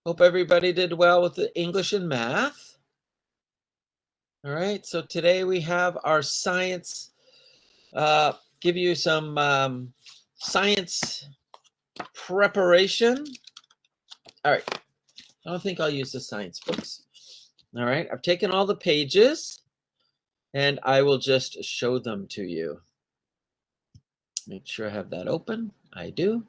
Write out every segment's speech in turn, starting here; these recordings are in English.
Hope everybody did well with the English and math. All right, so today we have our science, give you some science preparation. All right, I don't think I'll use the science books. All right, I've taken all the pages and I will just show them to you. Make sure I have that open. I do.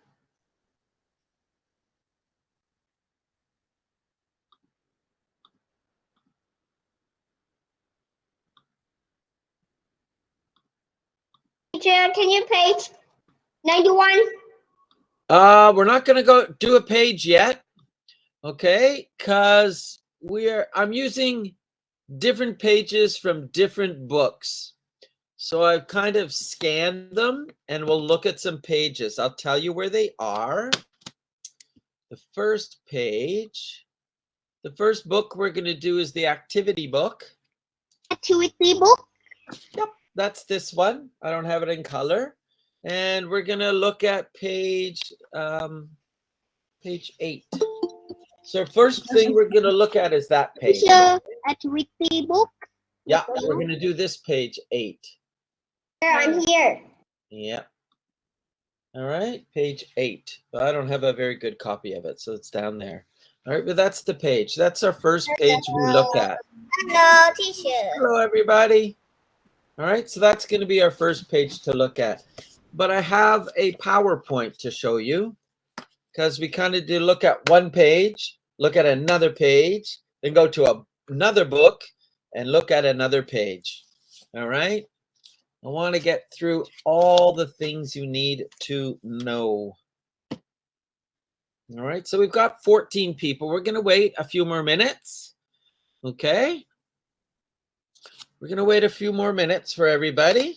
Teacher, can you page 91? We're not going to go do a page yet, okay? Because I'm using different pages from different books. So I've kind of scanned them and we'll look at some pages. I'll tell you where they are. The first page, the first book we're going to do is the activity book. Activity book? Yep, that's this one. I don't have it in color. And we're going to look at page 8. So first thing we're going to look at is that page. Teacher, activity book? Yeah, we're going to do this page 8. I'm here. Yeah. All right, page 8. But I don't have a very good copy of it, so it's down there. All right, but that's the page. That's our first page we look at. Hello, teacher. Hello, everybody. All right, so that's going to be our first page to look at. But I have a PowerPoint to show you because we kind of did look at one page, look at another page, then go to another book and look at another page. All right. I want to get through all the things you need to know. All right, so we've got 14 people. We're going to wait a few more minutes. Okay. We're going to wait a few more minutes for everybody.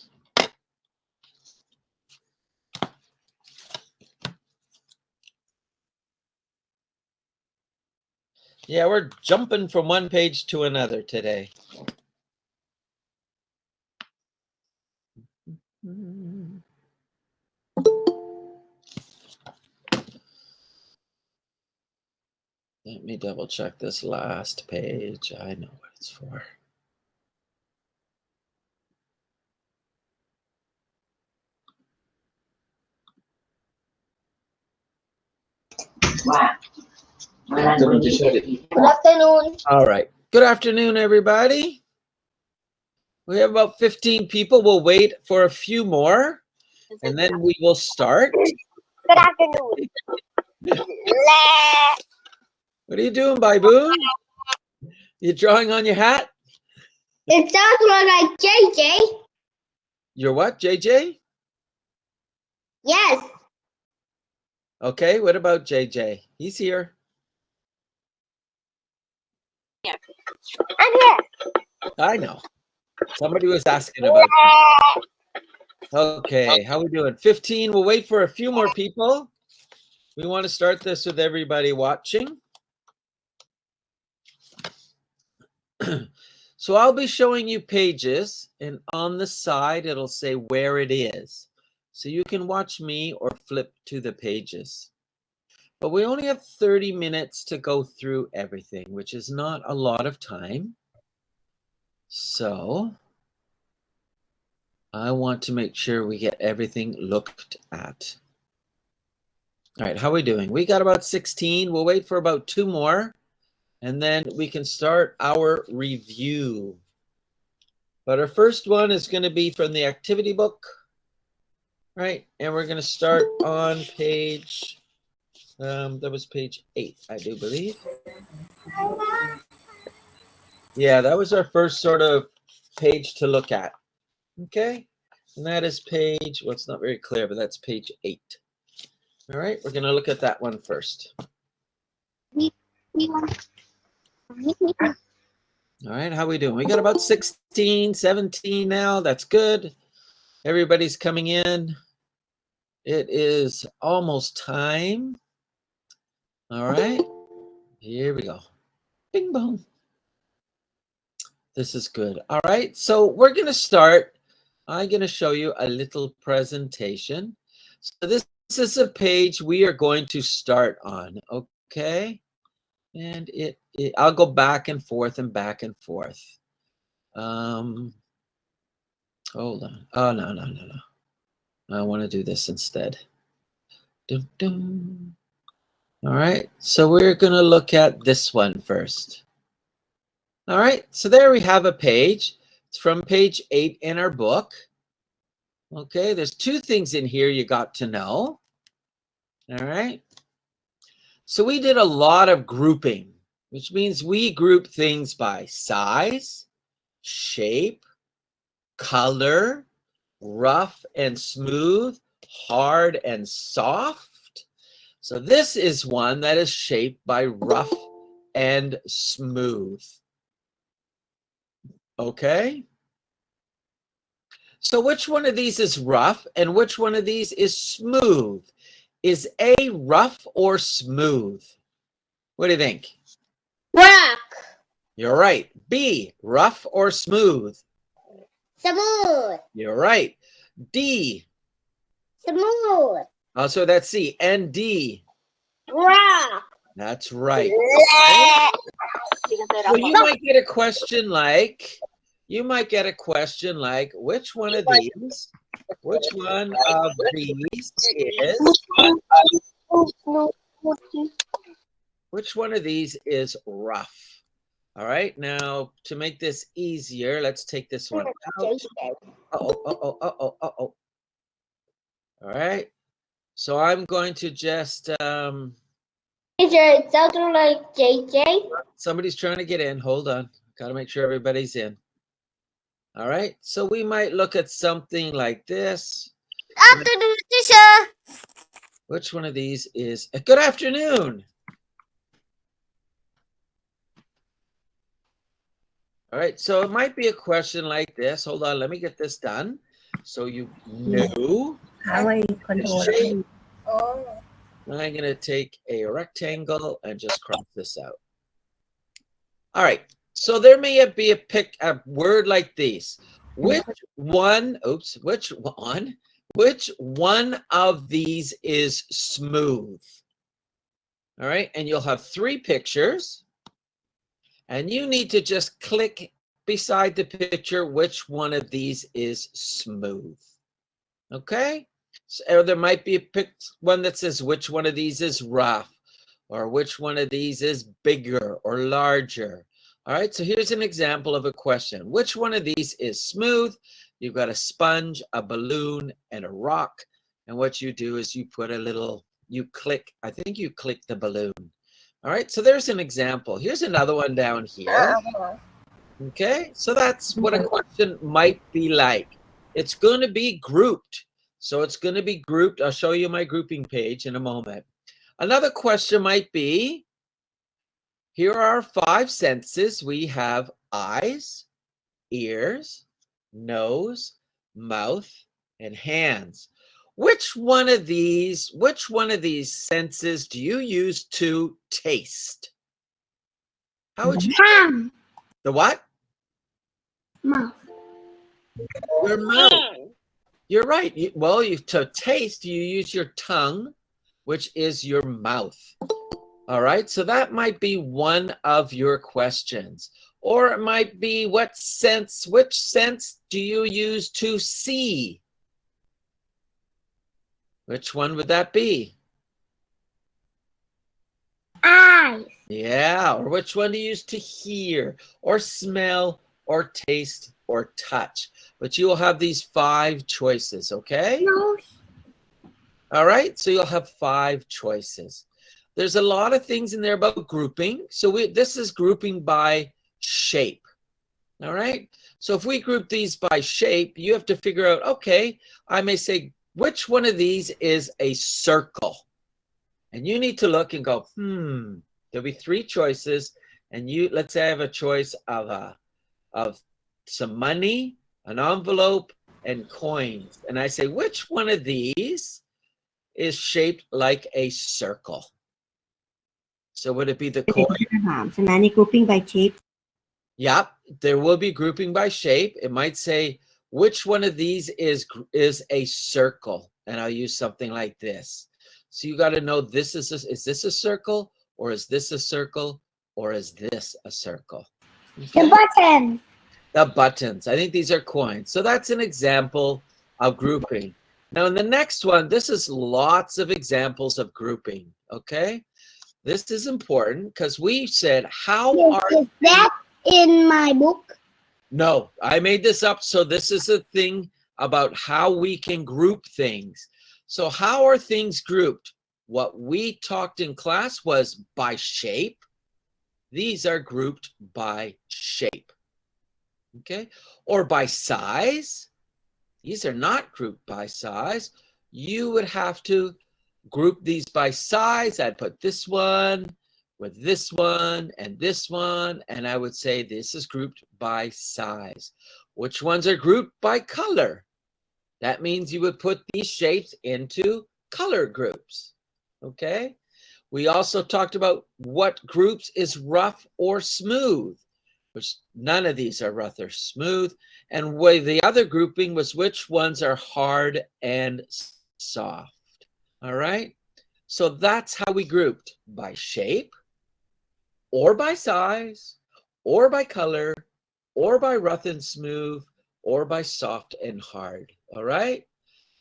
Yeah, we're jumping from one page to another today. Let me double check this last page. I know what it's for. Good afternoon. All right. Good afternoon, everybody. We have about 15 people. We'll wait for a few more, and then we will start. Good afternoon. What are you doing, Baiboon? You drawing on your hat? It sounds more like JJ. You're what, JJ? Yes. Okay, what about JJ? He's here. I'm here. I know. Somebody was asking about that. Okay, how we doing? 15. We'll wait for a few more people. We want to start this with everybody watching. So I'll be showing you pages, and on the side it'll say where it is. So you can watch me or flip to the pages. But we only have 30 minutes to go through everything, which is not a lot of time. So I want to make sure we get everything looked at. All right, how are we doing? We got about 16. We'll wait for about 2 more, and then we can start our review. But our first one is going to be from the activity book, right? And we're going to start on page, that was page 8, I do believe. Yeah, that was our first sort of page to look at. Okay, and that is page, well, it's not very clear, but that's page 8. All right, we're going to look at that one first. All right, how we doing? We got about 16, 17 now. That's good. Everybody's coming in. It is almost time. All right, here we go. Bing bong. This is good. All right, so we're going to start. I'm going to show you a little presentation. So this is a page we are going to start on, okay? And I'll go back and forth and back and forth. Hold on. Oh, no. I want to do this instead. Dum, dum. All right, so we're going to look at this one first. All right, so there we have a page. It's from page 8 in our book. Okay, there's two things in here you got to know. All right, so we did a lot of grouping, which means we group things by size, shape, color, rough and smooth, hard and soft. So this is one that is shaped by rough and smooth. Okay? So which one of these is rough and which one of these is smooth? Is A rough or smooth? What do you think? Rock. You're right. B, rough or smooth? Smooth. You're right. D. Smooth. Oh, so that's C. And D. Rock. That's right. Yeah. So you might get a question like, which one of these is rough? All right, now to make this easier, let's take this one out. Uh-oh. All right, so I'm going to just, It sounded like JJ. somebody's trying to get in. Hold on. Got to make sure everybody's in. All right, so we might look at something like this. Afternoon, teacher. Which one of these is a good afternoon? All right, so it might be a question like this. Hold on, let me get this done. So you know. I'm going to take a rectangle and just cross this out. All right, so there may be a word like this. Which one of these is smooth? All right, and you'll have 3 pictures. And you need to just click beside the picture which one of these is smooth. Okay? So, or there might be one that says which one of these is rough, or which one of these is bigger or larger. All right, so here's an example of a question. Which one of these is smooth? You've got a sponge, a balloon, and a rock. And what you do is you put you click the balloon. All right, so there's an example. Here's another one down here. Okay, so that's what a question might be like. It's going to be grouped. So it's going to be grouped. I'll show you my grouping page in a moment. Another question might be, here are 5 senses. We have eyes, ears, nose, mouth, and hands. Which one of these senses do you use to taste? How would you say? The what? Mouth. Your mouth. You're right. To taste, you use your tongue, which is your mouth. All right, so that might be one of your questions. Or it might be which sense do you use to see? Which one would that be? Eyes. Yeah, or which one do you use to hear, or smell, or taste, or touch? But you will have these 5 choices, okay? Nose. All right, so you'll have 5 choices. There's a lot of things in there about grouping. So this is grouping by shape. All right, so if we group these by shape, you have to figure out, okay, I may say, which one of these is a circle? And you need to look and go, there'll be 3 choices. And let's say I have a choice of some money, an envelope, and coins. And I say, which one of these is shaped like a circle? So would it be the coin? Grouping by shape. Yep, there will be grouping by shape. It might say, which one of these is a circle? And I'll use something like this. So you got to know, is this a circle or is this a circle, or is this a circle? The button. The buttons. I think these are coins. So that's an example of grouping. Now in the next one, this is lots of examples of grouping, okay? This is important because we said, Is that in my book? No, I made this up. So this is a thing about how we can group things. So how are things grouped? What we talked in class was by shape. These are grouped by shape, okay? Or by size. These are not grouped by size. You would have to group these by size. I'd put this one with this one, and I would say this is grouped by size. Which ones are grouped by color? That means you would put these shapes into color groups, okay? We also talked about what groups is rough or smooth, which none of these are rough or smooth. And the other grouping was which ones are hard and soft, all right? So that's how we grouped, by shape, or by size, or by color, or by rough and smooth, or by soft and hard, all right?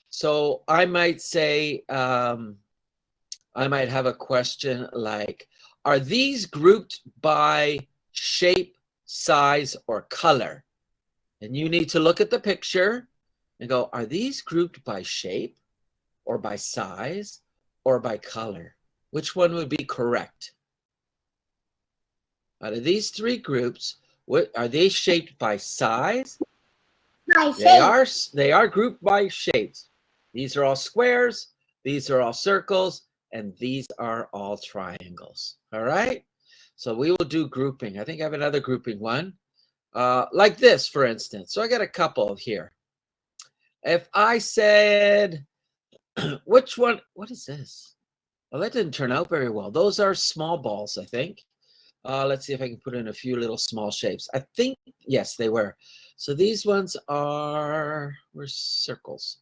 So I might say, I might have a question like, are these grouped by shape, size, or color? And you need to look at the picture and go, are these grouped by shape, or by size, or by color? Which one would be correct? Out of these three groups, what are they shaped by size? By shape. They are grouped by shapes. These are all squares, these are all circles, and these are all triangles. All right? So we will do grouping. I think I have another grouping one. Like this, for instance. So I got a couple here. If I said, which one, what is this? Well, that didn't turn out very well. Those are small balls, I think. Let's see if I can put in a few little small shapes. I think, yes, they were. So these ones were circles.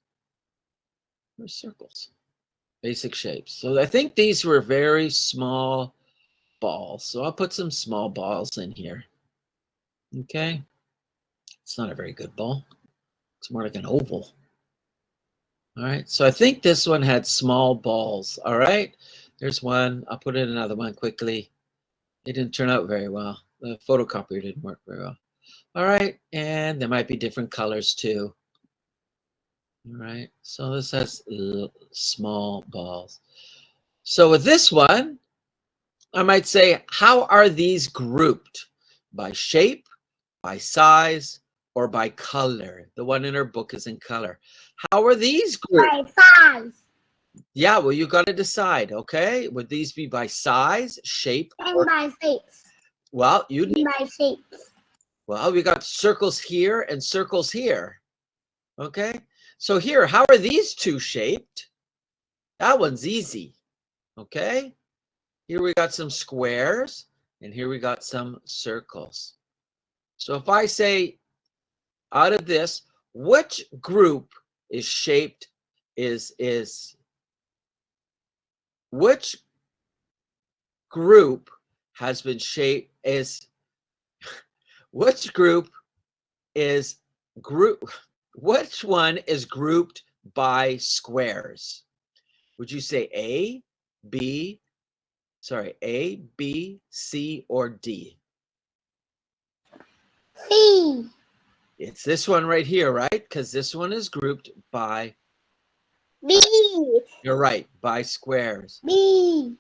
They're circles, basic shapes. So I think these were very small balls. So I'll put some small balls in here. Okay. It's not a very good ball. It's more like an oval. All right. So I think this one had small balls. All right. There's one. I'll put in another one quickly. It didn't turn out very well. The photocopier didn't work very well. All right. And there might be different colors too. All right. So this has small balls. So with this one, I might say, how are these grouped? By shape, by size, or by color? The one in our book is in color. How are these grouped? By size. Yeah, well, you got to decide, okay? Would these be by size, shape, And by shapes. well, you need, By shapes. well, we got circles here and circles here, okay? So here, how are these two shaped? That one's easy, okay? Here we got some squares, and here we got some circles. So if I say, out of this, which group is shaped, which group has been shaped, which group is which one is grouped by squares? Would you say A, B, C, or D? C. It's this one right here, right? Because this one is grouped by, B. you're right, by squares. B.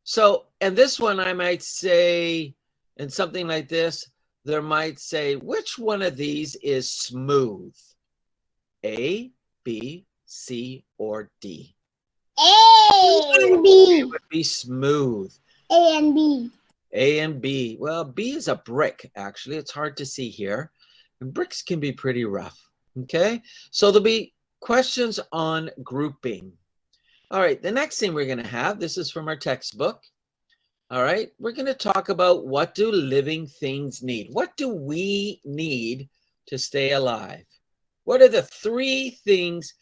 So, and this one I might say, and something like this, there might say, which one of these is smooth? A, B, C, or D? A and B. It would be smooth. A and B. A and B. Well, B is a brick, actually. It's hard to see here. And bricks can be pretty rough. Okay, so there'll be questions on grouping. All right, the next thing we're going to have, this is from our textbook. All right, we're going to talk about what do living things need? What do we need to stay alive? What are the three things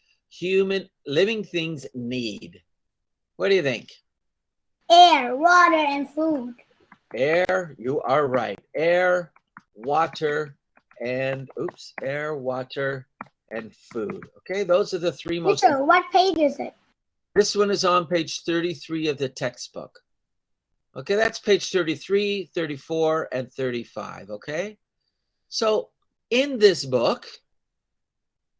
living things need? What do you think? Air, water, and food. Air, you are right. Air, water, and air, water, and food. Okay, those are the three most. Teacher, what page is it? This one is on page 33 of the textbook. Okay, that's page 33, 34, and 35. Okay, so in this book,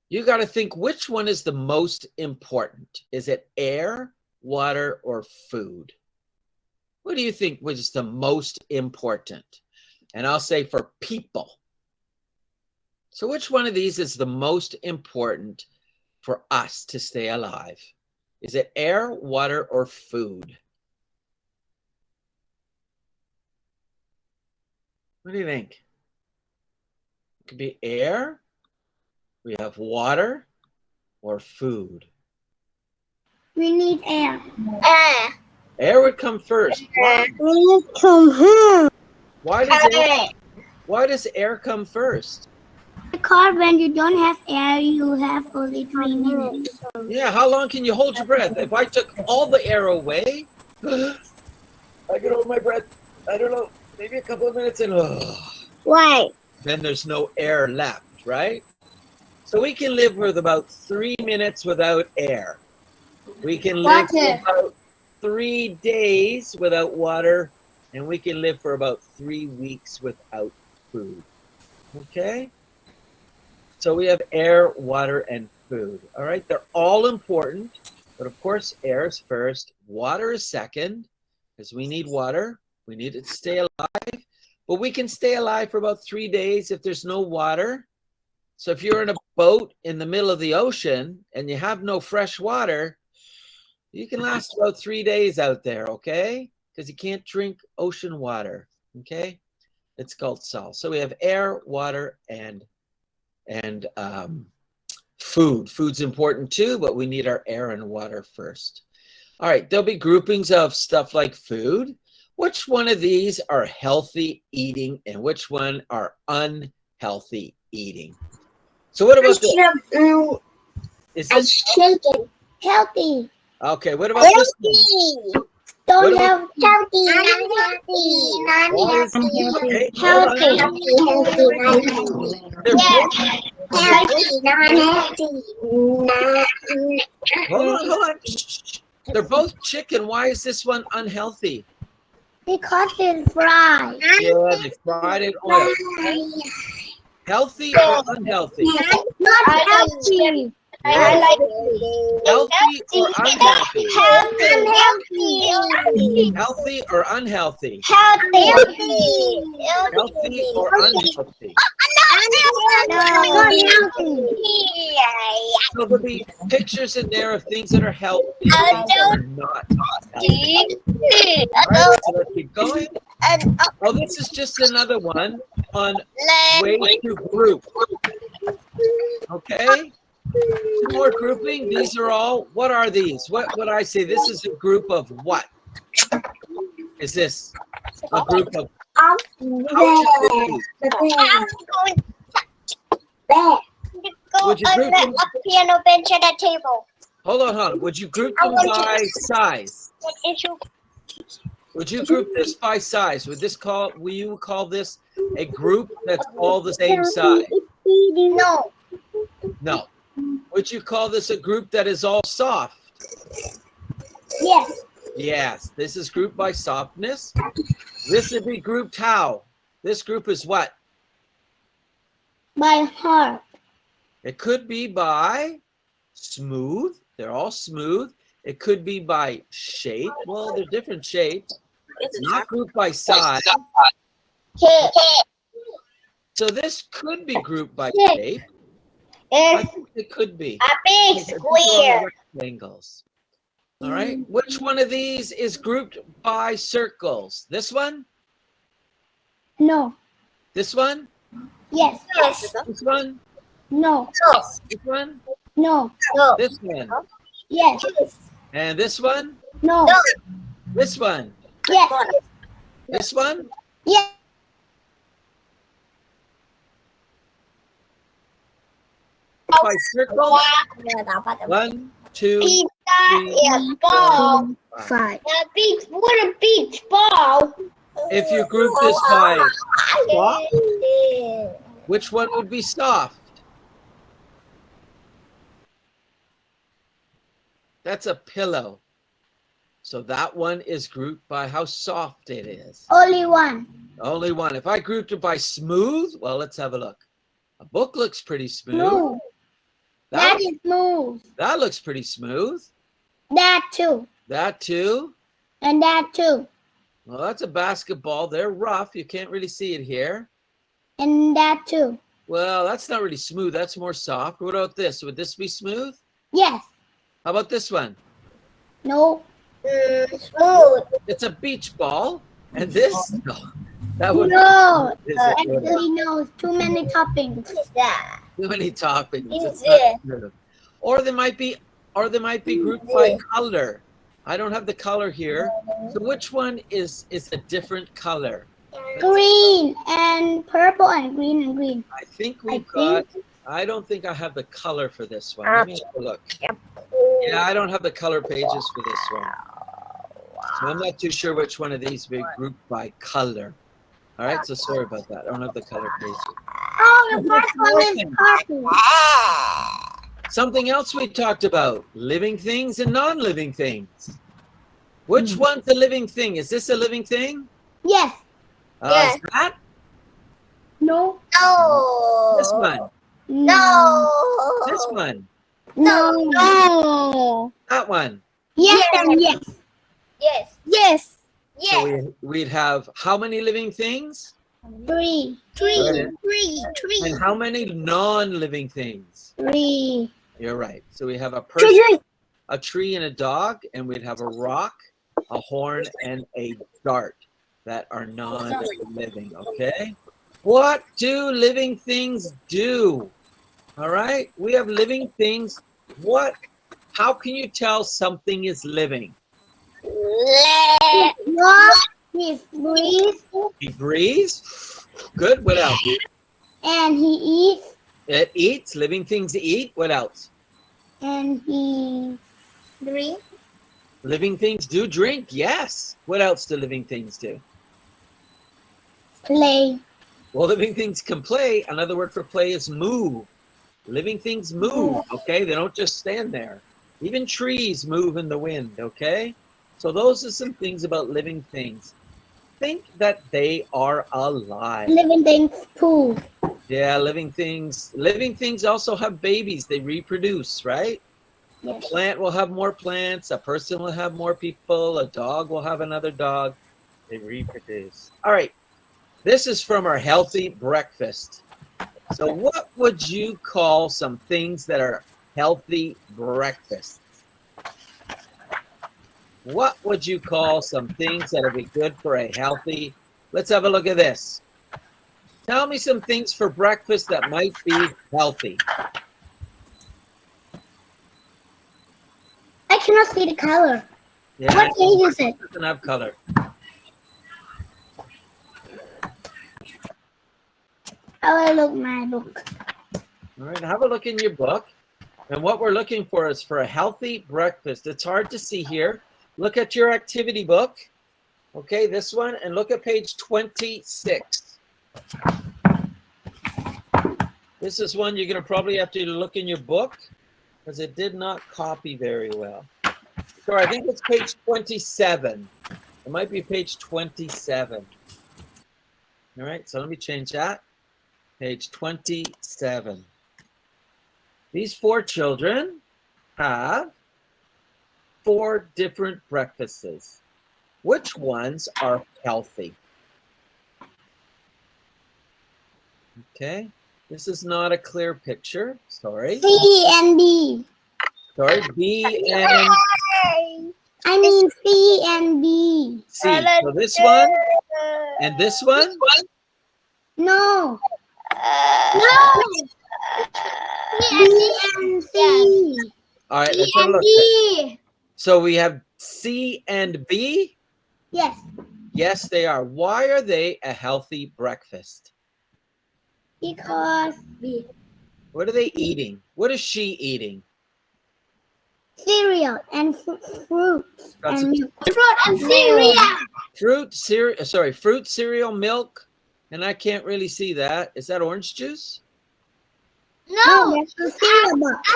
you got to think which one is the most important. Is it air, water, or food? What do you think was the most important? And I'll say for people. So which one of these is the most important for us to stay alive? Is it air, water, or food? What do you think? It could be air, we have water, or food. We need air. Air. Air would come first. Why? Come here. Why does air come first? Because when you don't have air, you have only 3 minutes. Yeah, how long can you hold your breath? If I took all the air away, I could hold my breath, I don't know, maybe a couple of minutes and Why? then there's no air left, right? So we can live with about 3 minutes without air. We can live for about 3 days without water, and we can live for about 3 weeks without food. Okay? So we have air, water, and food. All right? They're all important, but of course, air is first. Water is second, because we need water. We need it to stay alive. But we can stay alive for about 3 days if there's no water. So if you're in a boat in the middle of the ocean and you have no fresh water, you can last about 3 days out there, okay? Because you can't drink ocean water, okay? It's called salt. So we have air, water, and food. Food's important too, but we need our air and water first. All right, there'll be groupings of stuff like food. Which one of these are healthy eating and which one are unhealthy eating? So what about this? Is this shaking? Healthy. okay? What about this one? Don't What have healthy. Why is Unhealthy. healthy? They're both, hold on. Shh. They're both chicken. Why is this one unhealthy? Because it's fried. Yeah, they fried it in oil. Healthy or unhealthy? Not healthy. Yeah. Healthy or unhealthy? Healthy or unhealthy? Healthy or unhealthy? So there'll be pictures in there of things that are healthy and things that are not healthy. All right, so let's keep going. Oh, this is just another one on ways to group. Okay. Some more grouping. These are all, what are these? What would I say? This is a group of what? Is this a group of would you group them? Piano bench at a table. Hold on. Would you group them by size? Would you group this by size? Will you call this a group that's all the same size? No. No. Would you call this a group that is all soft? Yes. Yes. This is grouped by softness. This would be grouped how? This group is what? By heart. It could be by smooth. They're all smooth. It could be by shape. Well, they're different shapes. Not grouped by size. So this could be grouped by shape. I think it could be. A big square. Rectangles. All right. Which one of these is grouped by circles? This one? No. This one? Yes. This one? No. This one? No. This one? Yes. And this one? No. This one? Yes. This one? Yes. By circles? 1, 2, three, Ball. 4, 5. 5. What a beach ball. If you group this by soft, which one would be soft? That's a pillow. So that one is grouped by how soft it is. Only one. Only one. If I grouped it by smooth, well, let's have a look. A book looks pretty smooth. Smooth. That is smooth. That looks pretty smooth. That too. That too. And that too. Well, that's a basketball. They're rough. You can't really see it here. And that too. Well, that's not really smooth. That's more soft. What about this? Would this be smooth? Yes. How about this one? No. Smooth. It's a beach ball. And this? No. That would No. Is it Actually, no. Too many toppings. too many toppings. Is It's not smooth. Or they might be grouped by color. I don't have the color here. So which one is a different color? Green and purple and green and green. I think we've got. I don't think I have the color for this one. Let me have a look. Yeah, I don't have the color pages for this one. So I'm not too sure which one of these we grouped by color. All right, so sorry about that. I don't have the color pages. Oh, the first one is purple. Something else we talked about: living things and non-living things. Which one's a living thing? Is this a living thing? Yes. Is that No. this one? No. This one? No. No. That one? Yes and yes. Yes. Yes. So we'd have how many living things? 3. Right. 3. And how many non-living things? 3. You're right. So we have a person, a tree, and a dog, and we'd have a rock, a horn, and a dart that are non-living, okay? What do living things do? All right? We have living things. How can you tell something is living? Walk. He breathes. He breathes. Good. What else? And he eats. It eats. Living things eat. What else? And he drinks. Living things do drink. Yes. What else do living things do? Play. Well, living things can play. Another word for play is move. Living things move, okay? They don't just stand there. Even trees move in the wind, okay? So those are some things about living things. Think that they are alive. Living things too. Yeah, living things. Living things also have babies. They reproduce, right? Yes. A plant will have more plants. A person will have more people. A dog will have another dog. They reproduce. All right. This is from our healthy breakfast. So what would you call some things that are healthy breakfasts? What would you call some things that would be good for a healthy? Let's have a look at this. Tell me some things for breakfast that might be healthy. I cannot see the color. Yeah, What page is it? it doesn't have color. I will look my book. All right, have a look in your book. And what we're looking for is for a healthy breakfast. It's hard to see here. Look at your activity book. Okay, this one, and look at page 26. This is one you're going to probably have to look in your book because it did not copy very well. So I think it's page 27. It might be page 27. All right, so let me change that. Page 27. These 4 children have 4 different breakfasts. Which ones are healthy? Okay, this is not a clear picture. Sorry. C and B. Sorry, B and I mean C and B. C. So this one and this one? No. No. B and C. All right, C let's have a and look. B. So we have C and B. Yes. Yes, they are. Why are they a healthy breakfast? Because B. What are they eating? What is she eating? cereal and fruits Got and some milk. Fruit and cereal. fruit, cereal, milk, and I can't really see that. Is that orange juice? No, that's a cereal box. A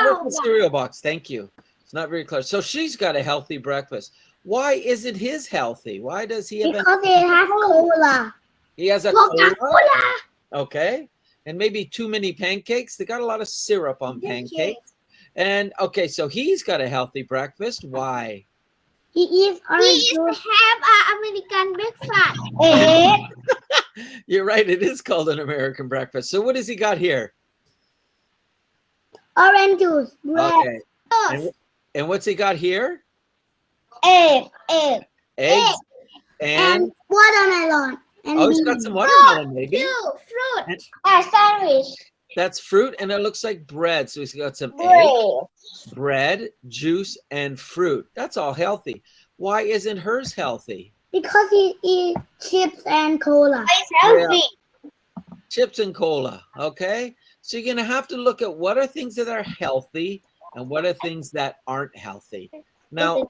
Oh, it's a cereal box. Thank you. It's not very clear. So she's got a healthy breakfast. Why isn't his healthy? Why does he have? Because they have cola. He has a cola. Coca-Cola. Okay, and maybe too many pancakes. They got a lot of syrup on pancakes. And okay, so he's got a healthy breakfast. Why? He eats orange juice. Have an American breakfast. You're right. It is called an American breakfast. So what has he got here? Orange juice. Bread. Okay. And what's he got here? Eggs. Eggs. And watermelon. And he's got some watermelon, maybe. Fruit. Sandwich. That's fruit, and it looks like bread. So he's got some eggs, bread, juice, and fruit. That's all healthy. Why isn't hers healthy? Because he eats chips and cola. It's healthy. Chips and cola. Okay. So you're going to have to look at what are things that are healthy and what are things that aren't healthy. Now,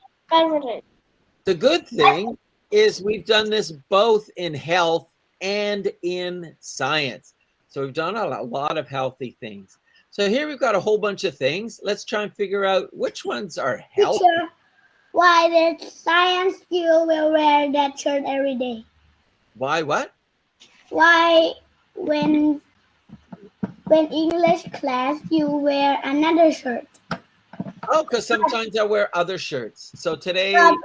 the good thing is we've done this both in health and in science. So we've done a lot of healthy things. So here we've got a whole bunch of things. Let's try and figure out which ones are healthy. Teacher, why the science you will wear that shirt every day? Why what? Why when English class you wear another shirt? Oh, because sometimes I wear other shirts. So today. But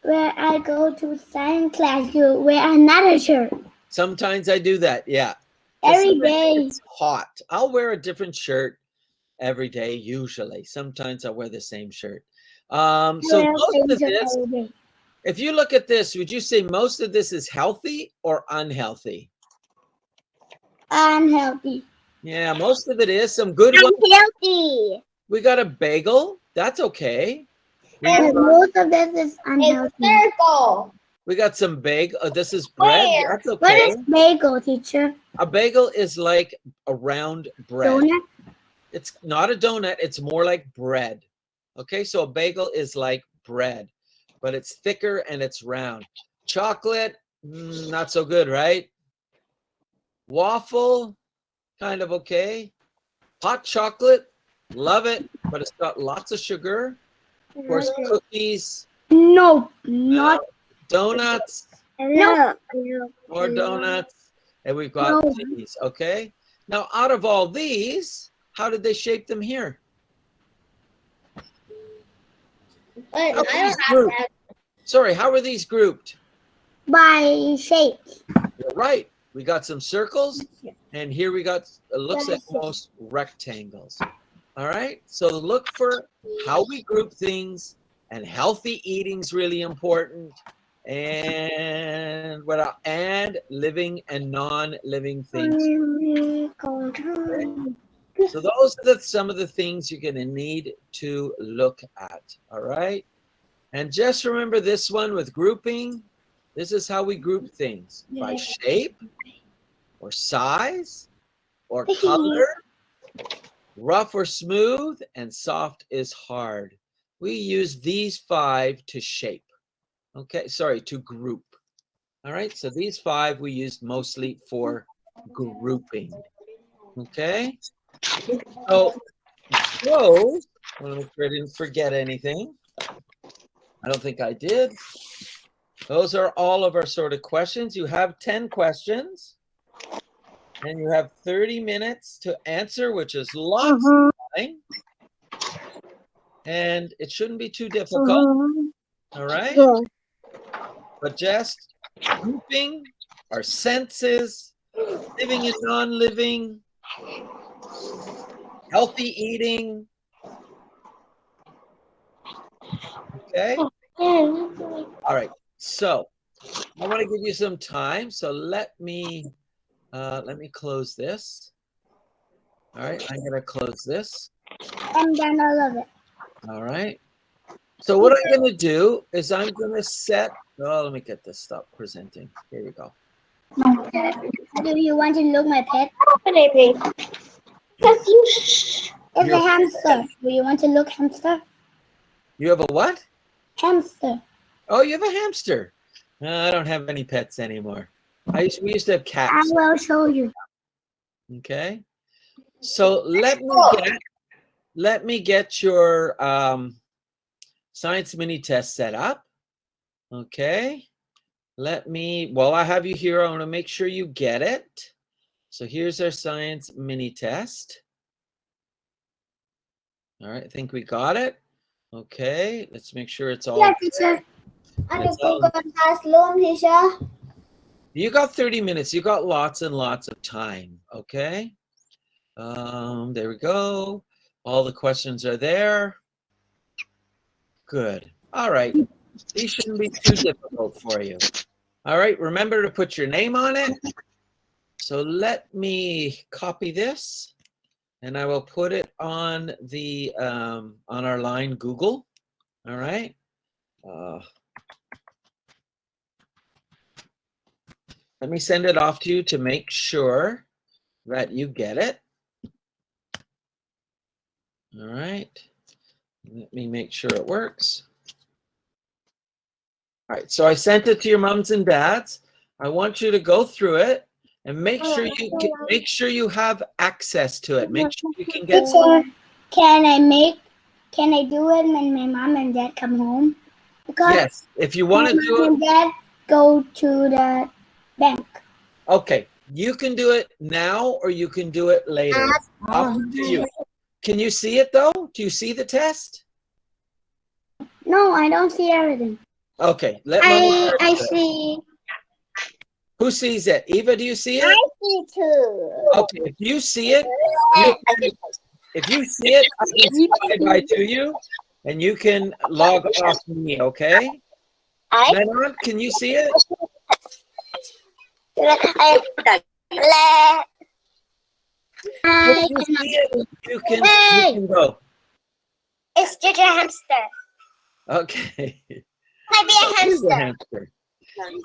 where I go to science class, you wear another shirt. Sometimes I do that, yeah. Every day. It's hot. I'll wear a different shirt every day, usually. Sometimes I wear the same shirt. So most of this, if you look at this, would you say most of this is healthy or unhealthy? Unhealthy. Yeah, most of it is. Some good ones. Unhealthy. We got a bagel. That's okay. Most of this is unhealthy. Circle. We got some bagel. Oh, this is bread. That's okay. What is bagel, teacher? A bagel is like a round bread. Donut? It's not a donut. It's more like bread. Okay, so a bagel is like bread, but it's thicker and it's round. Chocolate, not so good, right? Waffle, kind of okay. Hot chocolate, love it, but it's got lots of sugar. Of course, cookies. No, not donuts. No. More donuts. And we've got these, okay? Now, out of all these, how did they shape them here? Sorry, how are these grouped? By shapes. You're right. We got some circles, and here we got, it looks like almost rectangles. All right, so look for how we group things, and healthy eating's really important, and living and non-living things. Okay. So those are some of the things you're going to need to look at. All right, and just remember this one with grouping. This is how we group things: by shape, or size, or color. Rough or smooth, and soft is hard. We use these 5 to shape. Okay, sorry, to group. All right, so these 5 we use mostly for grouping. Okay, so those, I want to make sure I didn't forget anything. I don't think I did. Those are all of our sort of questions. You have 10 questions. And you have 30 minutes to answer, which is lots of time. And it shouldn't be too difficult. All right? But just grouping our senses, living and non-living, healthy eating. Okay? All right. So I want to give you some time. So let me close this. All right, I'm going to close this. I'm gonna love it. All right. So what I'm going to do is I'm going to set, let me get this, stop presenting. Here we go. Do you want to look my pet? It's a Your- hamster. Do you want to look hamster? You have a what? Hamster. Oh, you have a hamster. I don't have any pets anymore. We used to have I cats. will show you. Okay. So let me get your science mini test set up. Okay. While I have you here, I want to make sure you get it. So here's our science mini test. All right, I think we got it. Okay, let's make sure it's all. Yeah, teacher. Teacher. You got 30 minutes. You got lots and lots of time. Okay. There we go. All the questions are there. Good. All right. These shouldn't be too difficult for you. All right. Remember to put your name on it. So let me copy this, and I will put it on the on our line Google. All right. Let me send it off to you to make sure that you get it. All right. Let me make sure it works. All right. So I sent it to your moms and dads. I want you to go through it and make sure you have access to it. Make sure you can get. Teacher, can I do it when my mom and dad come home? Because Yes. If you want to do mom and dad go to the bank. Okay, you can do it now or you can do it later. Up to you. Can you see it though? Do you see the test? No, I don't see everything. Okay, let Mama. I see. Who sees it? Eva, do you see it? I see too. Okay, if you see it, I can say bye-bye to you, and you can log off me, okay? Manon, can you see it? If you see it, you can go. It's just a hamster. Okay. Might be a Here's a hamster. hamster.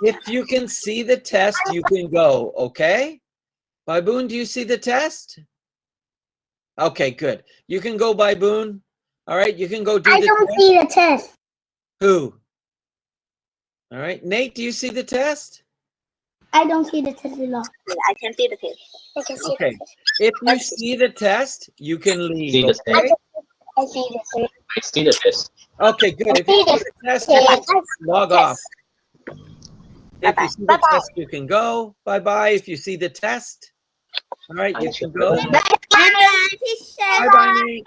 If you can see the test, you can go, okay? Baboon, do you see the test? Okay, good. You can go, Baboon. All right, you can go do I the don't test. see the test. Who? All right, Nate, do you see the test? I don't see the test at all. I can see the test. I can see Okay. If you see the test, you can leave, See the okay? I see the test. I see the test. Okay, good. If you see the test, you can log off. If you see the test, you can go. Bye-bye. If you see the test, all right, you can go. Bye, teacher. Bye-bye, Nate.